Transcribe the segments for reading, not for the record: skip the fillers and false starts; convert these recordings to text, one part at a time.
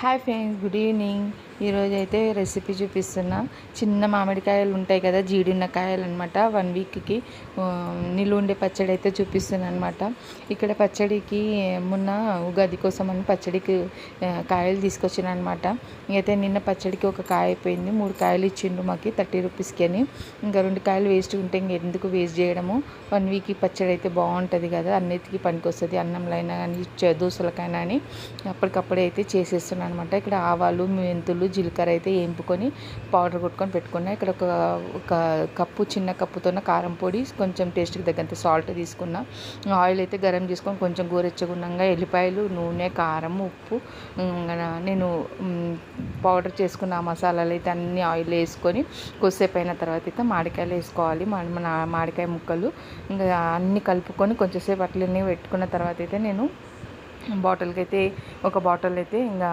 Hi friends, good evening. ఈరోజైతే recipe చూపిస్తున్నా. చిన్న మామిడికాయలు ఉంటాయి కదా, జీడిన్న కాయలు అనమాట. 1 వీక్కి నిలువ ఉండే పచ్చడి అయితే చూపిస్తున్నాను అనమాట. ఇక్కడ పచ్చడికి మొన్న ఉగాది కోసం అని పచ్చడికి కాయలు తీసుకొచ్చిన అనమాట. అయితే నిన్న పచ్చడికి ఒక కాయ అయిపోయింది, 3 కాయలు ఇచ్చిండు మాకు 30 రూపీస్కి అని. ఇంకా 2 కాయలు వేస్ట్ ఉంటే ఇంకెందుకు వేస్ట్ చేయడము. 1 వీక్ పచ్చడి అయితే బాగుంటుంది కదా, అన్నిటికీ పనికి వస్తుంది. అన్నంలో అయినా కానీ దోశలకైనా అని అప్పటికప్పుడే అయితే చేసేస్తున్నాను అనమాట. ఇక్కడ ఆవాలు, మెంతులు, జీలకర్ర అయితే వేంపుకొని పౌడర్ కొట్టుకొని పెట్టుకున్నా. ఇక్కడ ఒక కప్పు, చిన్న కప్పుతో కారం పొడి, కొంచెం టేస్ట్కి తగ్గంత సాల్ట్ తీసుకున్నా. ఆయిల్ అయితే గరం చేసుకొని కొంచెం గోరెచ్చగుండంగా ఎల్లిపాయలు, నూనె, కారం, ఉప్పు, నేను పౌడర్ చేసుకున్న మసాలాలు అయితే అన్ని ఆయిల్ వేసుకొని కొద్దిసేపు అయిన తర్వాత అయితే మామిడికాయలు వేసుకోవాలి. మన మామిడికాయ ముక్కలు ఇంకా అన్నీ కలుపుకొని కొంచెంసేపు అట్లనే పెట్టుకున్న తర్వాత అయితే నేను ఒక బాటిల్ అయితే ఇంకా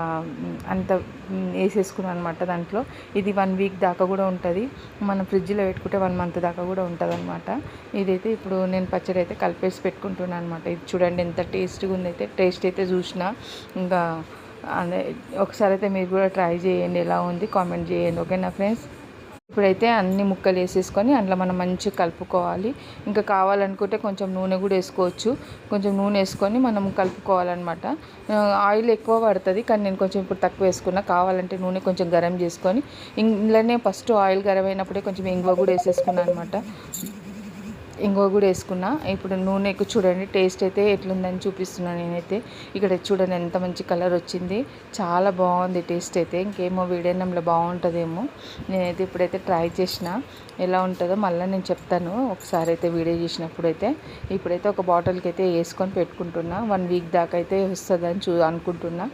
అంత వేసేసుకున్నాను అనమాట. దాంట్లో ఇది 1 వీక్ దాకా కూడా ఉంటుంది. మనం ఫ్రిడ్జ్లో పెట్టుకుంటే 1 మంత్ దాకా కూడా ఉంటుంది అనమాట. ఇదైతే ఇప్పుడు నేను పచ్చడి అయితే కలిపేసి పెట్టుకుంటున్నాను అనమాట. ఇది చూడండి ఎంత టేస్ట్గా ఉందైతే. టేస్ట్ అయితే చూసిన ఇంకా అదే ఒకసారి అయితే మీరు కూడా ట్రై చేయండి, ఎలా ఉంది కామెంట్ చేయండి. ఓకేనా ఫ్రెండ్స్? ఇప్పుడైతే అన్ని ముక్కలు వేసేసుకొని అందులో మనం మంచిగా కలుపుకోవాలి. ఇంకా కావాలనుకుంటే కొంచెం నూనె కూడా వేసుకోవచ్చు. కొంచెం నూనె వేసుకొని మనం కలుపుకోవాలన్నమాట. ఆయిల్ ఎక్కువ పడుతుంది, కానీ నేను కొంచెం ఇప్పుడు తక్కువ వేసుకున్నా. కావాలంటే నూనె కొంచెం గరం చేసుకొని ఇందులోనే ఫస్ట్ ఆయిల్ గరం అయినప్పుడే కొంచెం ఇంగువ కూడా వేసేసుకున్నాను అనమాట. ఇంగువ కూడా వేసుకున్నా. ఇప్పుడు నూనెకు చూడండి టేస్ట్ అయితే ఎట్లుందని చూపిస్తున్నాను నేనైతే. ఇక్కడ చూడండి ఎంత మంచి కలర్ వచ్చింది, చాలా బాగుంది టేస్ట్ అయితే. ఇంకేమో వేడన్నంలో బాగుంటుందేమో. నేనైతే ఇప్పుడైతే ట్రై చేసిన, ఎలా ఉంటుందో మళ్ళీ నేను చెప్తాను ఒకసారి అయితే వీడియో చేసినప్పుడు అయితే. ఇప్పుడైతే ఒక బాటిల్కి అయితే వేసుకొని పెట్టుకుంటున్నా. 1 వీక్ దాకా అయితే వస్తుందని అనుకుంటున్నా.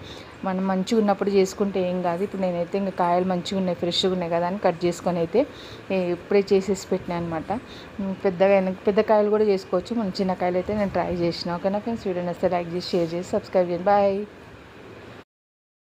మనం మంచిగా ఉన్నప్పుడు చేసుకుంటే ఏం కాదు. ఇప్పుడు నేనైతే ఇంకా కాయలు మంచిగా ఉన్నాయి, ఫ్రెష్గా ఉన్నాయి కదా అని కట్ చేసుకొని అయితే ఇప్పుడే చేసేసి పెట్టినా అనమాట. పెద్ద కాయలు కూడా చేసుకోవచ్చు, మన చిన్న కాయలు అయితే నేను ట్రై చేసిన. ఓకేనా ఫ్రెండ్స్? వీడియో నచ్చితే లైక్ చేసి, షేర్ చేసి, సబ్స్క్రైబ్ చేయండి. బాయ్.